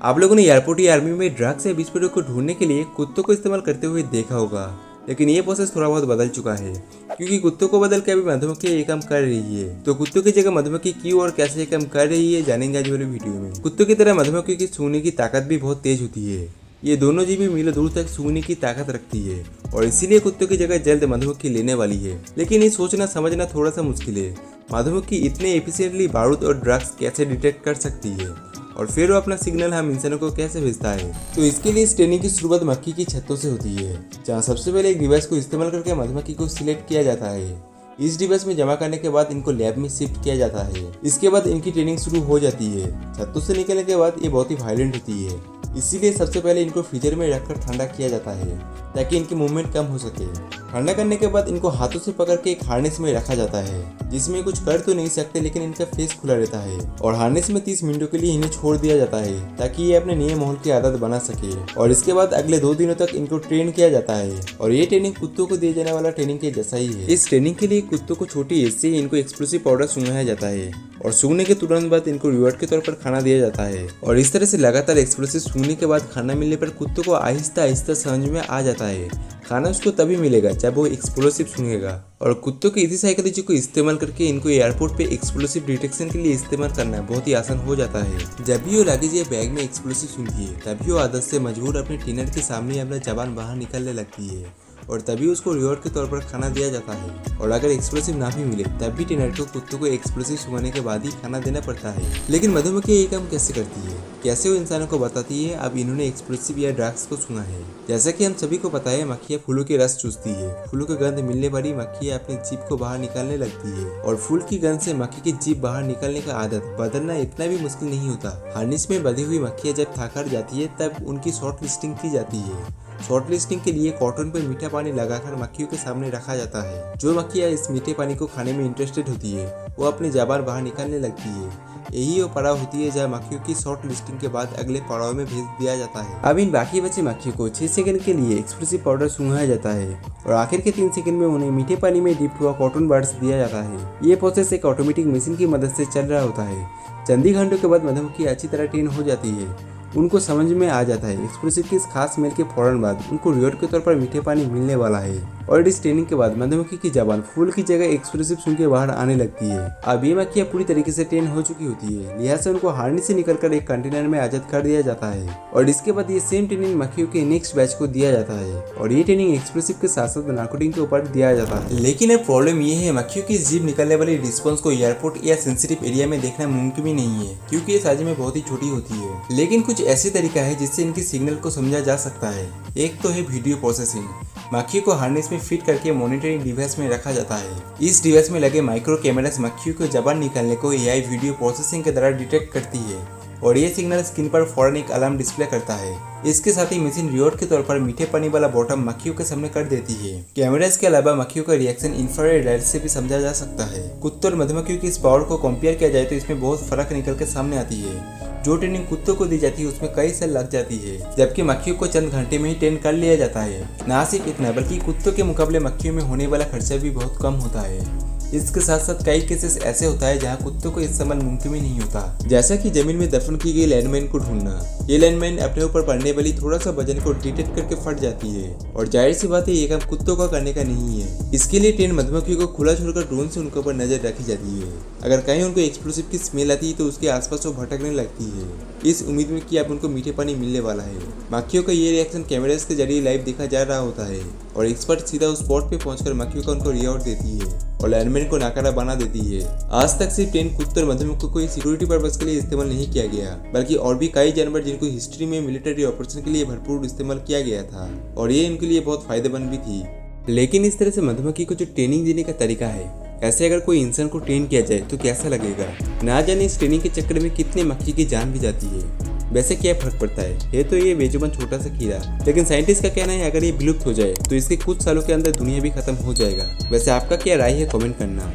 आप लोगों ने एयरपोर्ट या आर्मी में ड्रग्स या विस्फोटक को ढूंढने के लिए कुत्तों को इस्तेमाल करते हुए देखा होगा, लेकिन ये प्रोसेस थोड़ा बहुत बदल चुका है क्योंकि कुत्तों को बदल के अभी मधुमक्खी ये काम कर रही है। तो कुत्तों की जगह मधुमक्खी क्यों और कैसे ये काम कर रही है जानेंगे आज वाली वीडियो में। कुत्तों की तरह मधुमक्खी की सूंघने की ताकत भी बहुत तेज होती है। ये दोनों जीवी मीलों दूर तक सूंघने की ताकत रखती है और इसीलिए कुत्तों की जगह जल्द मधुमक्खी लेने वाली है। लेकिन ये सोचना समझना थोड़ा सा मुश्किल है, मधुमक्खी इतने एफिशिएंटली बारूद और ड्रग्स कैसे डिटेक्ट कर सकती है और फिर वो अपना सिग्नल हम इंसानों को कैसे भेजता है। तो इसके लिए इस ट्रेनिंग की शुरुआत मक्खी की छत्तों से होती है, जहाँ सबसे पहले एक डिवाइस को इस्तेमाल करके मधुमक्खी को सिलेक्ट किया जाता है। इस डिवाइस में जमा करने के बाद इनको लैब में शिफ्ट किया जाता है। इसके बाद इनकी ट्रेनिंग शुरू हो जाती है। छत्तों से निकलने के बाद ये बहुत ही वायलेंट होती है, इसीलिए सबसे पहले इनको फ्रीजर में रखकर ठंडा किया जाता है ताकि इनकी मूवमेंट कम हो सके। ठंडा करने के बाद इनको हाथों से पकड़ के एक हार्नेस में रखा जाता है, जिसमें कुछ कर तो नहीं सकते लेकिन इनका फेस खुला रहता है और हार्नेस में 30 मिनटों के लिए इन्हें छोड़ दिया जाता है ताकि ये अपने नए माहौल की आदत बना सके। और इसके बाद अगले 2 दिनों तक इनको ट्रेन किया जाता है और ये ट्रेनिंग कुत्तों को दिए जाने वाला ट्रेनिंग के जैसा ही है। इस ट्रेनिंग के लिए कुत्तों को छोटी एज से इनको एक्सप्लोसिव पाउडर सूंघाया जाता है और सूंघने के तुरंत बाद इनको रिवॉर्ड के तौर पर खाना दिया जाता है। और इस तरह से लगातार एक्सप्लोसिव सूंघने के बाद खाना मिलने पर कुत्तों को आहिस्ता आहिस्ता समझ में आ जाता है खाना उसको तभी मिलेगा जब वो एक्सप्लोसिव सूंघेगा। और कुत्तों की इसी साइकोलॉजी को इस्तेमाल करके इनको एयरपोर्ट पे एक्सप्लोसिव डिटेक्शन के लिए इस्तेमाल करना बहुत ही आसान हो जाता है। जब भी वो लगेज या बैग में एक्सप्लोसिव सूंघती है तभी वो आदत से मजबूर अपने ट्रेनर के सामने अपना जबान बाहर निकालने लगती है और तभी उसको रिवॉर्ड के तौर पर खाना दिया जाता है। और अगर एक्सप्लोसिव ना भी मिले तब भी ट्रेनर को कुत्तों को एक्सप्लोसिव सूंघने के बाद ही खाना देना पड़ता है। लेकिन मधुमक्खी ये काम कैसे करती है, कैसे वो इंसानों को बताती है अब इन्होंने एक्सप्लोसिव या ड्रग्स को सूंघा है। जैसा कि हम सभी को पता है, मक्खियाँ फूलों के रस चूसती है। फूलों की गंध मिलने पर ही मक्खियाँ अपनी जीभ को बाहर निकालने लगती है और फूल की गंध से मक्खी की जीभ बाहर निकालने का आदत बदलना इतना भी मुश्किल नहीं होता। हार्नेस में बंधी हुई मक्खियाँ जब थक हार जाती है तब उनकी शॉर्ट लिस्टिंग की जाती है। शॉर्ट लिस्टिंग के लिए कॉटन पर मीठा पानी लगाकर मक्खियों के सामने रखा जाता है। जो मक्खियाँ इस मीठे पानी को खाने में इंटरेस्टेड होती है वो अपने जबान बाहर निकालने लगती है। यही वो पड़ाव होती है जहाँ मक्खियों की शॉर्ट लिस्टिंग के बाद अगले पड़ाव में भेज दिया जाता है। अब इन बाकी बचे मक्खियों को 6 सेकंड के लिए एक्सप्लोसिव पाउडर सूंघाया जाता है और आखिर के 3 सेकंड में उन्हें मीठे पानी में डिप हुआ कॉटन बड्स दिया जाता है। ये प्रोसेस एक ऑटोमेटिक मशीन की मदद से चल रहा होता है। चंद ही घंटों के बाद मधुमक्खी अच्छी तरह ट्रेन हो जाती है। उनको समझ में आ जाता है एक्सप्लोसिव की इस खास स्मेल के फौरन बाद उनको रिवॉर्ड के तौर पर मीठे पानी मिलने वाला है। और इस ट्रेनिंग के बाद मधुमक्खी की जबान फूल की जगह एक्सप्लोसिव सूंघ के बाहर आने लगती है। अब ये मक्खियाँ पूरी तरीके से ट्रेन हो चुकी होती है, लिहाजा उनको हार्नेस से निकलकर एक कंटेनर में आजाद कर दिया जाता है और इसके बाद ये सेम ट्रेनिंग मक्खियों के नेक्स्ट बैच को दिया जाता है और ये ट्रेनिंग एक्सप्लोसिव के साथ साथ नार्कोटिक के ऊपर दिया जाता है। लेकिन एक प्रॉब्लम ये है, मक्खियों की जीभ निकलने वाली रिस्पॉन्स को एयरपोर्ट या सेंसिटिव एरिया में देखना मुमकिन भी नहीं है क्योंकि ये साइज में बहुत ही छोटी होती है। लेकिन कुछ ऐसे तरीका है जिससे इनकी सिग्नल को समझा जा सकता है। एक तो है वीडियो प्रोसेसिंग। मक्खियों को हार्नेस में फिट करके मॉनिटरिंग डिवाइस में रखा जाता है। इस डिवाइस में लगे माइक्रो कैमरास मक्खियों को जबान निकालने को एआई वीडियो प्रोसेसिंग के द्वारा डिटेक्ट करती है और ये सिग्नल स्क्रीन पर फौरन एक अलार्म डिस्प्ले करता है। इसके साथ ही मशीन रिवॉर्ड के तौर पर मीठे पानी वाला बॉटम मक्खियों के सामने कर देती है। कैमरास के अलावा मक्खियों का रिएक्शन इंफ्रारेड लाइट से भी समझा जा सकता है। कुत्तों और मधुमक्खियों की इस पावर को कंपेयर किया जाए तो इसमें बहुत फर्क निकल के सामने आती है। जो ट्रेनिंग कुत्तों को दी जाती है उसमें कई साल लग जाती है, जबकि मक्खियों को चंद घंटे में ही ट्रेन कर लिया जाता है। ना सिर्फ इतना बल्कि कुत्तों के मुकाबले मक्खियों में होने वाला खर्चा भी बहुत कम होता है। इसके साथ साथ कई केसेस ऐसे होता है जहां कुत्तों को इस्तेमाल मुमकिन ही नहीं होता, जैसा कि जमीन में दफन की गई लैंडमाइन को ढूंढना। ये लैंडमाइन अपने ऊपर पड़ने वाली थोड़ा सा वजन को डिटेक्ट करके फट जाती है और जाहिर सी बात है ये काम कुत्तों का करने का नहीं है। इसके लिए ट्रेन मधुमक्खियों को खुला छोड़कर ड्रोन से उनके ऊपर नजर रखी जाती है। अगर कहीं उनको एक्सप्लोसिव की स्मेल आती है तो उसके आसपास वो भटकने लगती है, इस उम्मीद में कि अब उनको मीठे पानी मिलने वाला है। मक्खियों का ये रिएक्शन कैमरास के जरिए लाइव देखा जा रहा होता है और एक्सपर्ट सीधा उस स्पॉट पे पहुंचकर मक्खियों का उनको रिवॉर्ड देती है और लैंडमाइन को नाकारा बना देती है। आज तक सिर्फ ट्रेन कुत्तों और मधुमक्खियों को सिक्योरिटी पर्पस के लिए इस्तेमाल नहीं किया गया, बल्कि और भी कई जानवर जिनको हिस्ट्री में मिलिट्री ऑपरेशन के लिए भरपूर इस्तेमाल किया गया था और ये इनके लिए बहुत फायदेमंद भी थी। लेकिन इस तरह से मधुमक्खी को जो ट्रेनिंग देने का तरीका है, ऐसे अगर कोई इंसान को ट्रेन किया जाए तो कैसा लगेगा। ना जाने इस ट्रेनिंग के चक्कर में कितने मक्खी की जान भी जाती है। वैसे क्या फर्क पड़ता है तो ये बेजुबान छोटा सा कीड़ा, लेकिन साइंटिस्ट का कहना है अगर ये विलुप्त हो जाए तो इसके कुछ सालों के अंदर दुनिया भी खत्म हो जाएगा। वैसे आपका क्या राय है, कमेंट करना।